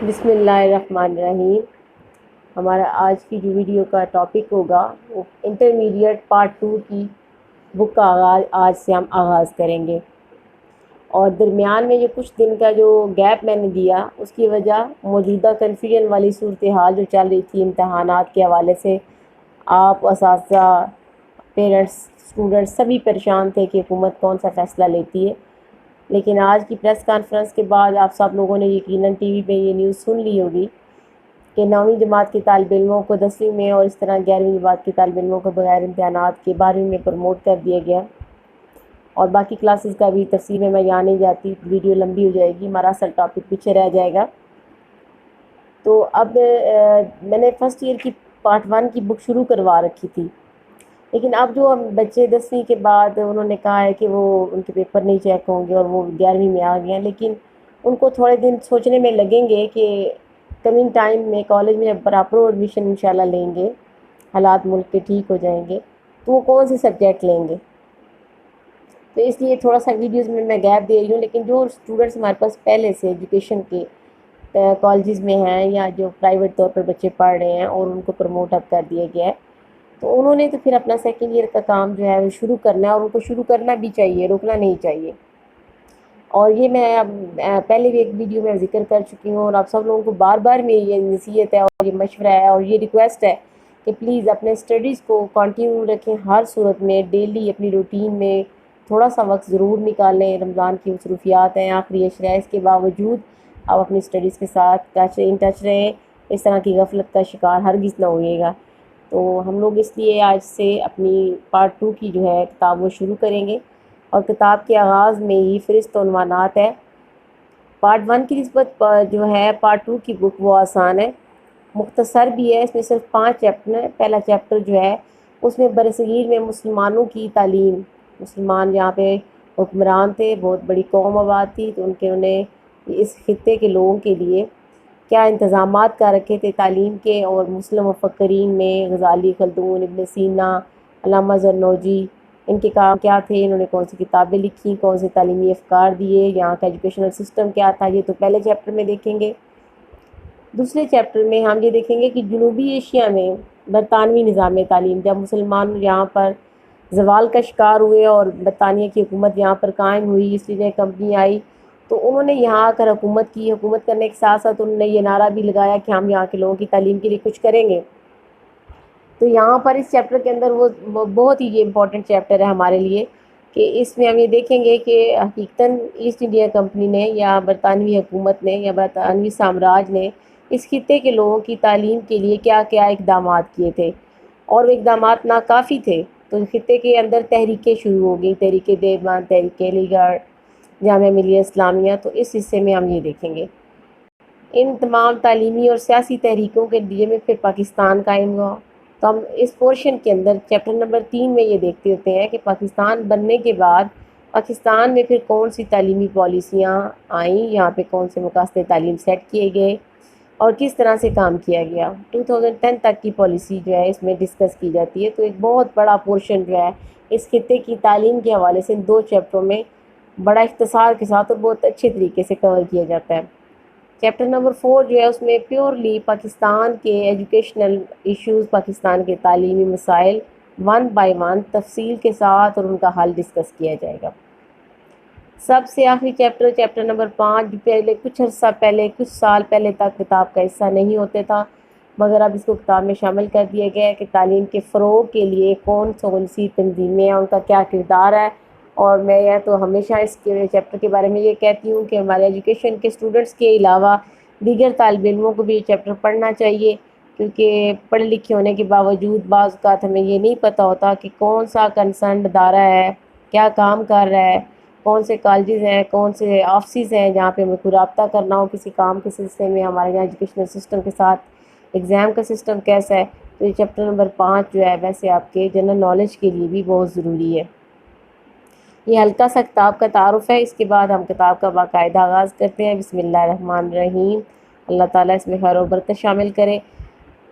بسم اللہ الرحمن الرحیم۔ ہمارا آج کی جو ویڈیو کا ٹاپک ہوگا وہ انٹرمیڈیٹ پارٹ 2 کی بک کا آج سے ہم آغاز کریں گے، اور درمیان میں جو کچھ دن کا جو گیپ میں نے دیا اس کی وجہ موجودہ کنفیوژن والی صورتحال جو چل رہی تھی امتحانات کے حوالے سے۔ آپ اساتذہ، پیرنٹس، اسٹوڈنٹس سبھی پریشان تھے کہ حکومت کون سا فیصلہ لیتی ہے، لیکن آج کی پریس کانفرنس کے بعد آپ سب لوگوں نے یقیناً ٹی وی پہ یہ نیوز سن لی ہوگی کہ 9ویں جماعت کے طالب علموں کو 10ویں میں اور اس طرح 11ویں جماعت کے طالب علموں کو بغیر امتحانات کے 12ویں میں پروموٹ کر دیا گیا، اور باقی کلاسز کا بھی تفصیل میں یہاں نہیں جاتی، ویڈیو لمبی ہو جائے گی، ہمارا اصل ٹاپک پیچھے رہ جائے گا۔ تو اب میں نے فرسٹ ایئر کی پارٹ 1 کی بک شروع کروا رکھی تھی، لیکن اب جو بچے 10ویں کے بعد انہوں نے کہا ہے کہ وہ ان کے پیپر نہیں چیک ہوں گے اور وہ 11ویں میں آ گئے ہیں، لیکن ان کو تھوڑے دن سوچنے میں لگیں گے کہ کمنگ ٹائم میں کالج میں پراپر ایڈمیشن انشاءاللہ لیں گے، حالات ملک کے ٹھیک ہو جائیں گے تو وہ کون سے سبجیکٹ لیں گے۔ تو اس لیے تھوڑا سا ویڈیوز میں گیپ دے رہی ہوں، لیکن جو اسٹوڈنٹس ہمارے پاس پہلے سے ایجوکیشن کے کالجز میں ہیں یا جو پرائیویٹ طور پر بچے پڑھ رہے ہیں اور ان کو پروموٹ اب کر دیا گیا ہے، تو انہوں نے تو پھر اپنا سیکنڈ ایئر کا کام جو ہے وہ شروع کرنا ہے، اور ان کو شروع کرنا بھی چاہیے، روکنا نہیں چاہیے۔ اور یہ میں اب پہلے بھی ایک ویڈیو میں ذکر کر چکی ہوں، اور آپ سب لوگوں کو بار بار میں یہ نصیحت ہے اور یہ مشورہ ہے اور یہ ریکویسٹ ہے کہ پلیز اپنے اسٹڈیز کو کنٹینیو رکھیں، ہر صورت میں ڈیلی اپنی روٹین میں تھوڑا سا وقت ضرور نکالیں۔ رمضان کی مصروفیات ہیں، آخری عشرہ، اس کے باوجود آپ اپنی اسٹڈیز کے ساتھ ان ٹچ رہیں، اس طرح کی غفلت کا شکار ہرگز نہ ہوئیے گا۔ تو ہم لوگ اس لیے آج سے اپنی پارٹ 2 کی جو ہے کتاب وہ شروع کریں گے، اور کتاب کے آغاز میں ہی فہرست عنوانات ہے۔ پارٹ 1 کی نسبت جو ہے پارٹ 2 کی بک وہ آسان ہے، مختصر بھی ہے، اس میں صرف 5 چیپٹر ہیں۔ پہلا چیپٹر جو ہے اس میں برصغیر میں مسلمانوں کی تعلیم، مسلمان یہاں پہ حکمران تھے، بہت بڑی قوم آباد تھی، تو انہیں اس خطے کے لوگوں کے لیے کیا انتظامات کر رکھے تھے تعلیم کے، اور مسلم مفکرین میں غزالی، خلدون، ابن سینا، علامہ زرنوجی، ان کے کام کیا تھے، انہوں نے کون سی کتابیں لکھی، کون سے تعلیمی افکار دیے، یہاں کا ایجوکیشنل سسٹم کیا تھا، یہ تو پہلے چیپٹر میں دیکھیں گے۔ دوسرے چیپٹر میں ہم یہ دیکھیں گے کہ جنوبی ایشیا میں برطانوی نظام تعلیم، جب مسلمان یہاں پر زوال کا شکار ہوئے اور برطانیہ کی حکومت یہاں پر قائم ہوئی، اس لیے کمپنی آئی، تو انہوں نے یہاں آ کر حکومت کی، حکومت کرنے کے ساتھ ساتھ انہوں نے یہ نعرہ بھی لگایا کہ ہم یہاں کے لوگوں کی تعلیم کے لیے کچھ کریں گے۔ تو یہاں پر اس چیپٹر کے اندر وہ بہت ہی یہ امپورٹنٹ چیپٹر ہے ہمارے لیے، کہ اس میں ہم یہ دیکھیں گے کہ حقیقتاً ایسٹ انڈیا کمپنی نے یا برطانوی حکومت نے یا برطانوی سامراج نے اس خطے کے لوگوں کی تعلیم کے لیے کیا کیا اقدامات کیے تھے، اور وہ اقدامات ناکافی تھے، تو خطے کے اندر تحریکیں شروع ہو گئی، تحریک دیوبند، تحریک علی گڑھ، جامعہ ملیہ اسلامیہ۔ تو اس حصے میں ہم یہ دیکھیں گے ان تمام تعلیمی اور سیاسی تحریکوں کے نتیجے میں پھر پاکستان قائم ہوا۔ تو ہم اس پورشن کے اندر چیپٹر نمبر 3 میں یہ دیکھتے ہوتے ہیں کہ پاکستان بننے کے بعد پاکستان میں پھر کون سی تعلیمی پالیسیاں آئیں، یہاں پہ کون سے مقاصد تعلیم سیٹ کیے گئے اور کس طرح سے کام کیا گیا۔ 2010 تک کی پالیسی جو ہے اس میں ڈسکس کی جاتی ہے، تو ایک بہت بڑا پورشن جو ہے اس خطے کی تعلیم کے حوالے سے ان 2 چیپٹروں میں بڑا اختصار کے ساتھ اور بہت اچھے طریقے سے کور کیا جاتا ہے۔ چیپٹر نمبر 4 جو ہے اس میں پیورلی پاکستان کے ایجوکیشنل ایشوز، پاکستان کے تعلیمی مسائل 1 بائی 1 تفصیل کے ساتھ اور ان کا حل ڈسکس کیا جائے گا۔ سب سے آخری چیپٹر نمبر 5 پہلے کچھ عرصہ پہلے، کچھ سال پہلے تک کتاب کا حصہ نہیں ہوتے تھا، مگر اب اس کو کتاب میں شامل کر دیا گیا ہے کہ تعلیم کے فروغ کے لیے کون سی تنظیمیں ہیں، ان کا کیا کردار ہے۔ اور میں تو ہمیشہ اس کے چیپٹر کے بارے میں یہ کہتی ہوں کہ ہمارے ایجوکیشن کے اسٹوڈنٹس کے علاوہ دیگر طالب علموں کو بھی یہ چیپٹر پڑھنا چاہیے، کیونکہ پڑھے لکھے ہونے کے باوجود بعض اوقات ہمیں یہ نہیں پتہ ہوتا کہ کون سا کنسرنڈ ادارہ ہے، کیا کام کر رہا ہے، کون سے کالجز ہیں، کون سے آفسز ہیں جہاں پہ ہمیں کوئی رابطہ کرنا ہو کسی کام کے سلسلے میں، ہمارے یہاں ایجوکیشنل سسٹم کے ساتھ ایگزام کا سسٹم کیسا ہے۔ تو یہ چیپٹر نمبر 5 جو ہے ویسے آپ کے جنرل نالج کے لیے بھی بہت ضروری ہے۔ یہ ہلکا سا کتاب کا تعارف ہے، اس کے بعد ہم کتاب کا باقاعدہ آغاز کرتے ہیں۔ بسم اللہ الرحمن الرحیم۔ اللہ تعالیٰ اس میں خیر و برکت شامل کرے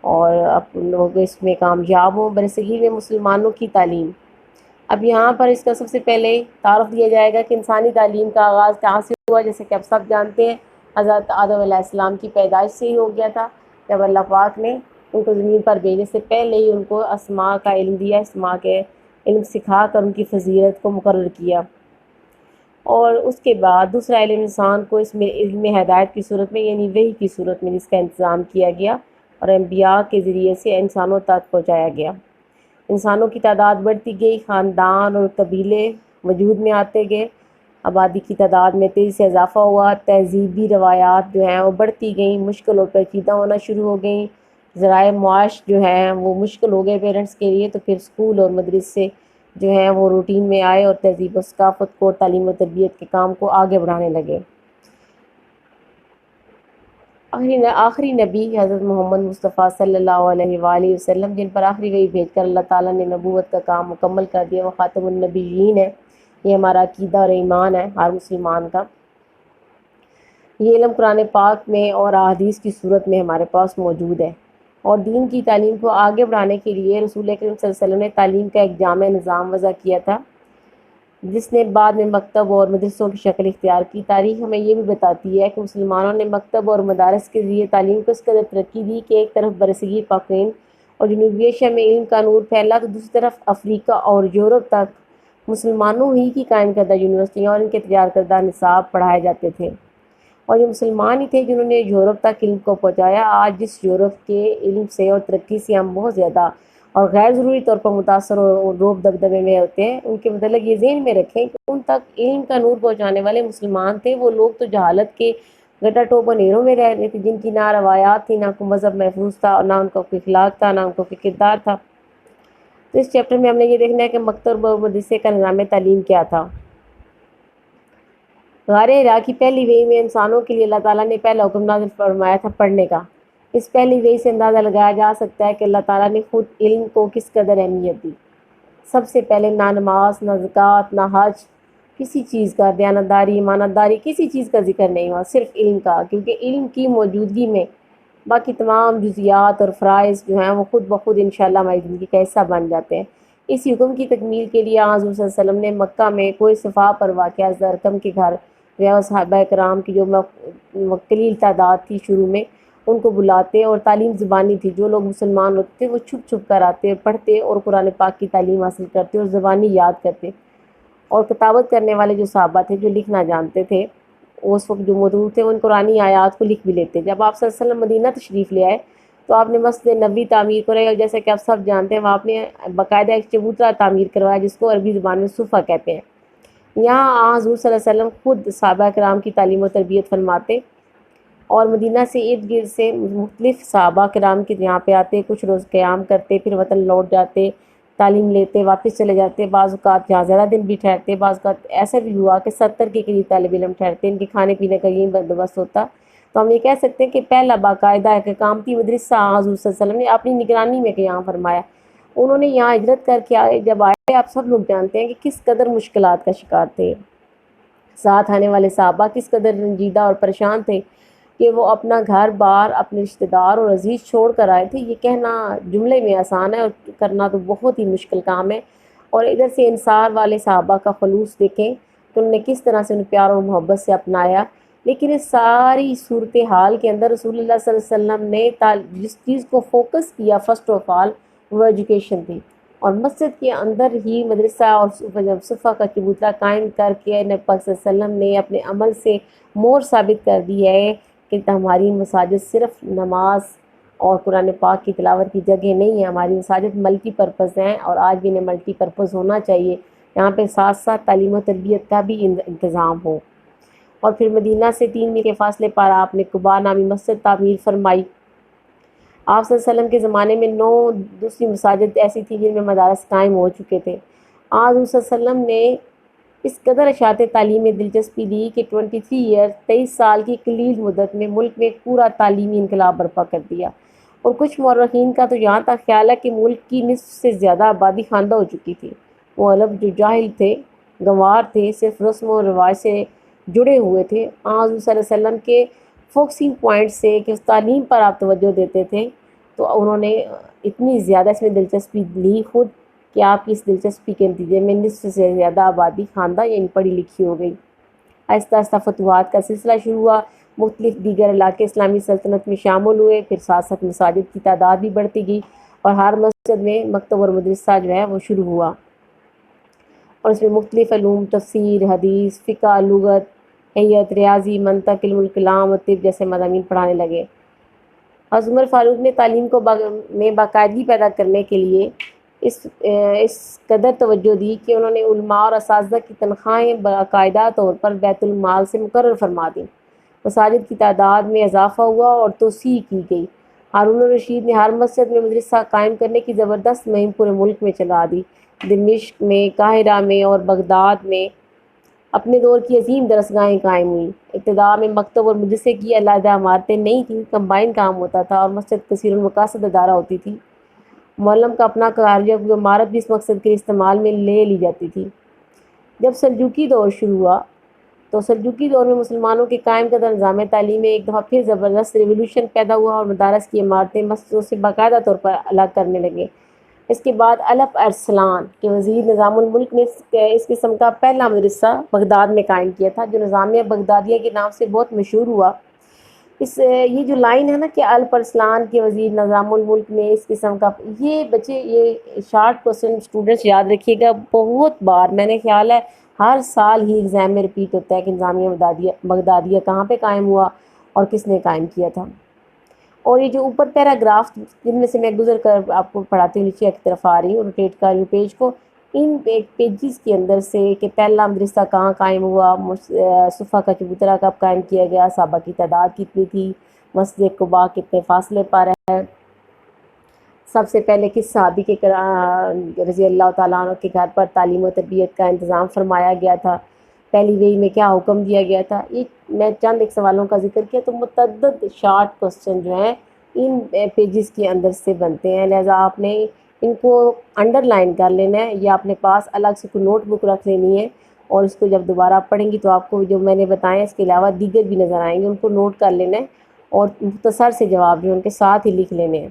اور آپ لوگ اس میں کامیاب ہوں۔ برصغیر میں مسلمانوں کی تعلیم، اب یہاں پر اس کا سب سے پہلے تعارف دیا جائے گا کہ انسانی تعلیم کا آغاز کہاں سے ہوا۔ جیسے کہ آپ سب جانتے ہیں حضرت آدم علیہ السلام کی پیدائش سے ہی ہو گیا تھا، جب اللہ پاک نے ان کو زمین پر بھیجنے سے پہلے ہی ان کو اسماء کا علم دیا، اسماء کے علم سکھا کر ان کی فضیلت کو مقرر کیا۔ اور اس کے بعد دوسرا علم انسان کو اس میں علم ہدایت کی صورت میں یعنی وحی کی صورت میں جس کا انتظام کیا گیا اور انبیاء کے ذریعے سے انسانوں تک پہنچایا گیا۔ انسانوں کی تعداد بڑھتی گئی، خاندان اور قبیلے وجود میں آتے گئے، آبادی کی تعداد میں تیزی سے اضافہ ہوا، تہذیبی روایات جو ہیں وہ بڑھتی گئیں، مشکل اور پیچیدہ ہونا شروع ہو گئیں، ذرائع معاش جو ہیں وہ مشکل ہو گئے پیرنٹس کے لیے، تو پھر اسکول اور مدرسے جو ہیں وہ روٹین میں آئے اور تہذیب و ثقافت کو، تعلیم و تربیت کے کام کو آگے بڑھانے لگے۔ آخری نبی حضرت محمد مصطفیٰ صلی اللہ علیہ وآلہ وسلم، جن پر آخری وحی بھیج کر اللہ تعالیٰ نے نبوت کا کام مکمل کر دیا، وہ خاتم النبیین ہے۔ یہ ہمارا عقیدہ اور ایمان ہے ہر مسلمان کا۔ یہ علم قرآن پاک میں اور احادیث کی صورت میں ہمارے پاس موجود ہے، اور دین کی تعلیم کو آگے بڑھانے کے لیے رسول اکرم صلی اللہ علیہ وسلم نے تعلیم کا ایک جامع نظام وضع کیا تھا، جس نے بعد میں مکتب اور مدرسوں کی شکل اختیار کی۔ تاریخ ہمیں یہ بھی بتاتی ہے کہ مسلمانوں نے مکتب اور مدارس کے ذریعے تعلیم کو اس قدر ترقی دی کہ ایک طرف برصغیر پاک و ہند اور جنوبی ایشیا میں علم کا نور پھیلا، تو دوسری طرف افریقہ اور یورپ تک مسلمانوں ہی کی قائم کردہ یونیورسٹیاں اور ان کے تیار کردہ نصاب پڑھائے جاتے تھے، اور یہ مسلمان ہی تھے جنہوں نے یورپ تک علم کو پہنچایا۔ آج جس یورپ کے علم سے اور ترقی سے ہم بہت زیادہ اور غیر ضروری طور پر متاثر اور روب دبدبے میں ہوتے ہیں، ان کے متعلق یہ ذہن میں رکھیں کہ ان تک علم کا نور پہنچانے والے مسلمان تھے۔ وہ لوگ تو جہالت کے گٹا ٹوپ اندھیروں میں رہ رہے تھے، جن کی نہ روایات تھی، نہ کوئی مذہب محفوظ تھا، اور نہ ان کا کوئی اخلاق تھا، نہ ان کا کوئی کردار تھا۔ تو اس چیپٹر میں ہم نے یہ دیکھنا ہے کہ مکتب اور مدرسے کا نظام تعلیم کیا تھا۔ غار حرا کی پہلی وحی میں انسانوں کے لیے اللہ تعالیٰ نے پہلا حکم نازل فرمایا تھا پڑھنے کا۔ اس پہلی وحی سے اندازہ لگایا جا سکتا ہے کہ اللہ تعالیٰ نے خود علم کو کس قدر اہمیت دی۔ سب سے پہلے نہ نماز، نہ زکوٰۃ، نہ حج، کسی چیز کا دیانتداری، امانتداری، کسی چیز کا ذکر نہیں ہوا، صرف علم کا، کیونکہ علم کی موجودگی میں باقی تمام جزیات اور فرائض جو ہیں وہ خود بخود انشاءاللہ ہماری زندگی کا حصہ بن جاتے ہیں۔ اسی حکم کی تکمیل کے لیے حضور صلی اللہ علیہ وسلم نے مکہ میں کوئی صفا پر واقع حضرت ارقم کے گھر یا صحابہ کرام کی جو قلیل تعداد تھی شروع میں، ان کو بلاتے، اور تعلیم زبانی تھی۔ جو لوگ مسلمان ہوتے تھے وہ چھپ چھپ کر آتے، پڑھتے اور قرآن پاک کی تعلیم حاصل کرتے اور زبانی یاد کرتے، اور کتابت کرنے والے جو صحابہ تھے جو لکھنا جانتے تھے اس وقت جو موجود تھے، ان قرآنی آیات کو لکھ بھی لیتے۔ جب آپ صلی اللہ علیہ وسلم مدینہ تشریف لے آئے تو آپ نے مسجد نبوی تعمیر کرائی، اور جیسا کہ آپ سب جانتے ہیں وہاں آپ نے باقاعدہ ایک چبوترا تعمیر کروایا جس کو عربی زبان میں صفہ کہتے ہیں۔ یہاں حضور صلی اللہ علیہ وسلم خود صحابہ کرام کی تعلیم و تربیت فرماتے، اور مدینہ سے ارد گرد سے مختلف صحابہ کرام کے یہاں پہ آتے، کچھ روز قیام کرتے، پھر وطن لوٹ جاتے، تعلیم لیتے، واپس چلے جاتے، بعض اوقات یہاں زیادہ دن بھی ٹھہرتے، بعض اوقات ایسا بھی ہوا کہ 70 کے قریب طالب علم ٹھہرتے، ان کے کھانے پینے کا یہی بندوبست ہوتا۔ تو ہم یہ کہہ سکتے ہیں کہ پہلا باقاعدہ ایک اقامتی مدرسہ حضور صلی اللہ علیہ وسلم نے اپنی نگرانی میں قیام فرمایا۔ انہوں نے یہاں ہجرت کر کے آئے، جب آئے آپ سب لوگ جانتے ہیں کہ کس قدر مشکلات کا شکار تھے، ساتھ آنے والے صحابہ کس قدر رنجیدہ اور پریشان تھے کہ وہ اپنا گھر بار، اپنے رشتہ دار اور عزیز چھوڑ کر آئے تھے۔ یہ کہنا جملے میں آسان ہے اور کرنا تو بہت ہی مشکل کام ہے۔ اور ادھر سے انصار والے صحابہ کا خلوص دیکھیں کہ انہوں نے کس طرح سے انہیں پیار اور محبت سے اپنایا۔ لیکن اس ساری صورتحال کے اندر رسول اللہ صلی اللہ علیہ وسلم نے جس چیز کو فوکس کیا فرسٹ آف آل وہ ایجوکیشن تھی، اور مسجد کے اندر ہی مدرسہ اور صفہ کا چبوترا قائم کر کے نبی پاک صلی اللہ علیہ وسلم نے اپنے عمل سے مہر ثابت کر دی ہے کہ ہماری مساجد صرف نماز اور قرآن پاک کی تلاوت کی جگہ نہیں ہے، ہماری مساجد ملٹی پرپز ہیں، اور آج بھی انہیں ملٹی پرپز ہونا چاہیے۔ یہاں پہ ساتھ ساتھ تعلیم و تربیت کا بھی انتظام ہو۔ اور پھر مدینہ سے 3 میل کے فاصلے پر آپ نے قباء نامی مسجد تعمیر فرمائی۔ آپ صلی اللہ علیہ وسلم کے زمانے میں 9 دوسری مساجد ایسی تھیں جن میں مدارس قائم ہو چکے تھے۔ حضور صلی اللہ علیہ وسلم نے اس قدر اشاعت تعلیم میں دلچسپی دی کہ 23 سال کی قلیل مدت میں ملک میں ایک پورا تعلیمی انقلاب برپا کر دیا، اور کچھ مورخین کا تو یہاں تک خیال ہے کہ ملک کی نصف سے زیادہ آبادی خواندہ ہو چکی تھی۔ وہ عرب جو جاہل تھے، گنوار تھے، صرف رسم و رواج سے جڑے ہوئے تھے، حضور صلی اللہ علیہ وسلم کے فوکسنگ پوائنٹ سے کہ اس تعلیم پر آپ توجہ دیتے تھے، تو انہوں نے اتنی زیادہ اس میں دلچسپی لی خود کہ آپ کی اس دلچسپی کے نتیجے میں نصف سے زیادہ آبادی خواندہ یعنی پڑھی لکھی ہو گئی۔ آہستہ آہستہ فتوحات کا سلسلہ شروع ہوا، مختلف دیگر علاقے اسلامی سلطنت میں شامل ہوئے، پھر ساتھ ساتھ مساجد کی تعداد بھی بڑھتی گئی اور ہر مسجد میں مکتب اور مدرسہ جو ہے وہ شروع ہوا، اور اس میں مختلف علوم تفسیر، حدیث، فقہ، لغت، حیت، ریاضی، منطق، علم الکلام اور طب جیسے مضامین پڑھانے لگے۔ حضرت عمر فاروق نے تعلیم کو میں باقاعدگی پیدا کرنے کے لیے اس قدر توجہ دی کہ انہوں نے علماء اور اساتذہ کی تنخواہیں باقاعدہ طور پر بیت المال سے مقرر فرما دیں۔ مساجد کی تعداد میں اضافہ ہوا اور توسیع کی گئی۔ ہارون الرشید نے ہر مسجد میں مدرسہ قائم کرنے کی زبردست مہم پورے ملک میں چلا دی۔ دمشق میں، قاہرہ میں اور بغداد میں اپنے دور کی عظیم درسگاہیں قائم ہوئیں۔ ابتدا میں مکتب اور مدرسے کی علیحدہ عمارتیں نہیں تھیں، کمبائن کام ہوتا تھا اور مسجد کثیر المقاصد ادارہ ہوتی تھی۔ معلم کا اپنا خارجہ کوئی عمارت بھی اس مقصد کے استعمال میں لے لی جاتی تھی۔ جب سلجوقی دور شروع ہوا تو سلجوقی دور میں مسلمانوں کے قائم کردہ نظام تعلیم میں ایک دفعہ پھر زبردست ریولوشن پیدا ہوا اور مدارس کی عمارتیں مسجدوں سے باقاعدہ طور پر الگ کرنے لگے۔ اس کے بعد الپ ارسلان کے وزیر نظام الملک نے اس قسم کا پہلا مدرسہ بغداد میں قائم کیا تھا، جو نظامیہ بغدادیہ کے نام سے بہت مشہور ہوا۔ یہ جو لائن ہے نا کہ الپ ارسلان کے وزیر نظام الملک نے اس قسم کا، یہ بچے یہ شارٹ کوسچن اسٹوڈنٹس یاد رکھیے گا، بہت بار میں نے خیال ہے ہر سال ہی ایگزام میں رپیٹ ہوتا ہے کہ نظامیہ بغدادیہ کہاں پہ قائم ہوا اور کس نے قائم کیا تھا۔ اور یہ جو اوپر پیراگراف جن میں سے میں گزر کر آپ کو پڑھاتی ہوں، نیچے کی طرف آ رہی ہوں، روٹیٹ کر رہی ہوں پیج کو، ان پیجز کے اندر سے کہ پہلا مدرسہ کہاں قائم ہوا، صفا کا چبوترا کب قائم کیا گیا، صحابہ کی تعداد کتنی تھی، مسجد قباء کتنے فاصلے پر ہے، سب سے پہلے کس صحابی کے رضی اللہ تعالیٰ عنہ کے گھر پر تعلیم و تربیت کا انتظام فرمایا گیا تھا، پہلی وحی میں کیا حکم دیا گیا تھا۔ یہ میں چند ایک سوالوں کا ذکر کیا، تو متعدد شارٹ کوسچن جو ہیں ان پیجز کے اندر سے بنتے ہیں، لہٰذا آپ نے ان کو انڈر لائن کر لینا ہے یا اپنے پاس الگ سے کوئی نوٹ بک رکھ لینی ہے، اور اس کو جب دوبارہ پڑھیں گی تو آپ کو جو میں نے بتایا اس کے علاوہ دیگر بھی نظر آئیں گے، ان کو نوٹ کر لینا ہے اور مختصر سے جواب جو ان کے ساتھ ہی لکھ لینے ہیں۔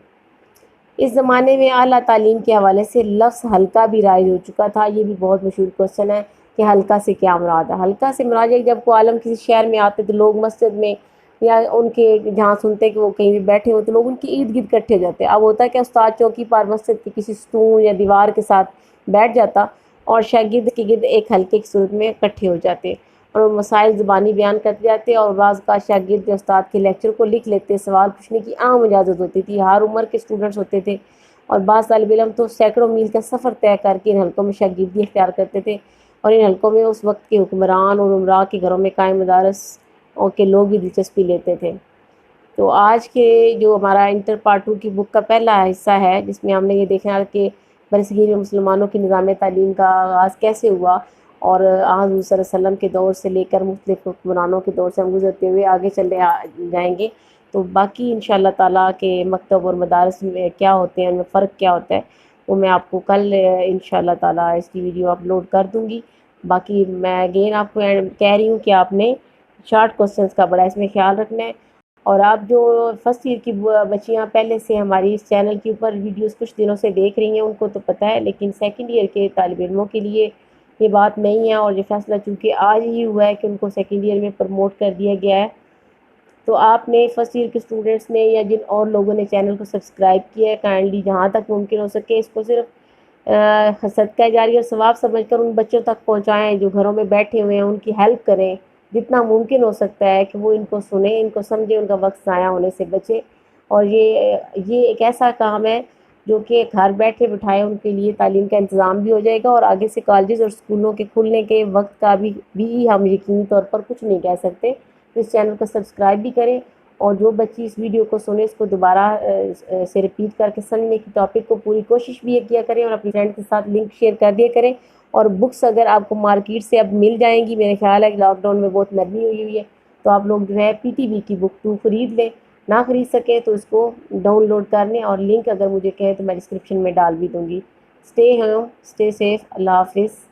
اس زمانے میں اعلیٰ تعلیم کے حوالے سے لفظ حلقہ بھی رائج ہو چکا تھا۔ یہ بھی بہت مشہور کوسچن ہے کہ حلقہ سے کیا مراد ہے۔ حلقہ سے مراد ہے جب کوئی عالم کسی شہر میں آتے تو لوگ مسجد میں یا ان کے جہاں سنتے کہ وہ کہیں بھی بیٹھے ہو تو لوگ ان کی ارد گرد اکٹھے ہو جاتے۔ اب ہوتا ہے کہ استاد چوکی پر مسجد کی کسی ستون یا دیوار کے ساتھ بیٹھ جاتا اور شاگرد کے گرد ایک حلقے کی صورت میں اکٹھے ہو جاتے اور وہ مسائل زبانی بیان کرتے جاتے، اور بعض کا شاگرد جو استاد کے لیکچر کو لکھ لیتے، سوال پوچھنے کی عام اجازت ہوتی تھی، ہر عمر کے اسٹوڈنٹس ہوتے تھے، اور بعض طالب علم تو سینکڑوں میل کا سفر طے کر کے ان حلقوں میں شاگردی اختیار کرتے تھے، اور ان حلقوں میں اس وقت کے حکمران اور عمراء کے گھروں میں قائم مدارس اور کے لوگ بھی دلچسپی لیتے تھے۔ تو آج کے جو ہمارا انٹر پارٹ 2 کی بک کا پہلا حصہ ہے، جس میں ہم نے یہ دیکھا کہ برصغیر میں مسلمانوں کی نظام تعلیم کا آغاز کیسے ہوا، اور حضور صلی اللہ علیہ وسلم کے دور سے لے کر مختلف حکمرانوں کے دور سے ہم گزرتے ہوئے آگے چلے جائیں گے۔ تو باقی انشاءاللہ تعالیٰ کے مکتب اور مدارس میں کیا ہوتے ہیں، ان میں فرق کیا ہوتا ہے، وہ میں آپ کو کل انشاءاللہ تعالیٰ اس کی ویڈیو اپلوڈ کر دوں گی۔ باقی میں اگین آپ کو کہہ رہی ہوں کہ آپ نے شارٹ کوسچنز کا بڑا اس میں خیال رکھنا ہے، اور آپ جو فرسٹ ایئر کی بچیاں پہلے سے ہماری اس چینل کے اوپر ویڈیوز کچھ دنوں سے دیکھ رہی ہیں ان کو تو پتہ ہے، لیکن سیکنڈ ایئر کے طالب علموں کے لیے یہ بات نہیں ہے، اور یہ فیصلہ چونکہ آج ہی ہوا ہے کہ ان کو سیکنڈ ایئر میں پروموٹ کر دیا گیا ہے، تو آپ نے فرسٹ ایئر کے اسٹوڈنٹس نے یا جن اور لوگوں نے چینل کو سبسکرائب کیا ہے، کائنڈلی جہاں تک ممکن ہو سکے اس کو صرف صدقہ جاریہ اور ثواب سمجھ کر ان بچوں تک پہنچائیں جو گھروں میں بیٹھے ہوئے ہیں، ان کی ہیلپ کریں جتنا ممکن ہو سکتا ہے کہ وہ ان کو سنیں، ان کو سمجھیں، ان کا وقت ضائع ہونے سے بچے۔ اور یہ ایک ایسا کام ہے جو کہ گھر بیٹھے بٹھائے ان کے لیے تعلیم کا انتظام بھی ہو جائے گا، اور آگے سے کالجز اور اسکولوں کے کھلنے کے وقت کا بھی ہم یقینی طور پر کچھ نہیں کہہ سکتے۔ تو اس چینل کو سبسکرائب بھی کریں، اور جو بچی اس ویڈیو کو سنے اس کو دوبارہ سے رپیٹ کر کے سمجھنے کی ٹاپک کو پوری کوشش بھی کیا کریں، اور اپنی فرینڈ کے ساتھ لنک شیئر کر دیا کریں۔ اور بکس اگر آپ کو مارکیٹ سے اب مل جائیں گی، میرے خیال ہے کہ لاک ڈاؤن میں بہت نرمی ہوئی ہے، تو آپ لوگ جو ہے پی ٹی بی کی بک 2 خرید لیں، نہ خرید سکیں تو اس کو ڈاؤن لوڈ کر لیں، اور لنک اگر مجھے کہیں تو میں ڈسکرپشن میں ڈال بھی دوں گی۔ اسٹے ہوم، اسٹے سیف، اللہ حافظ۔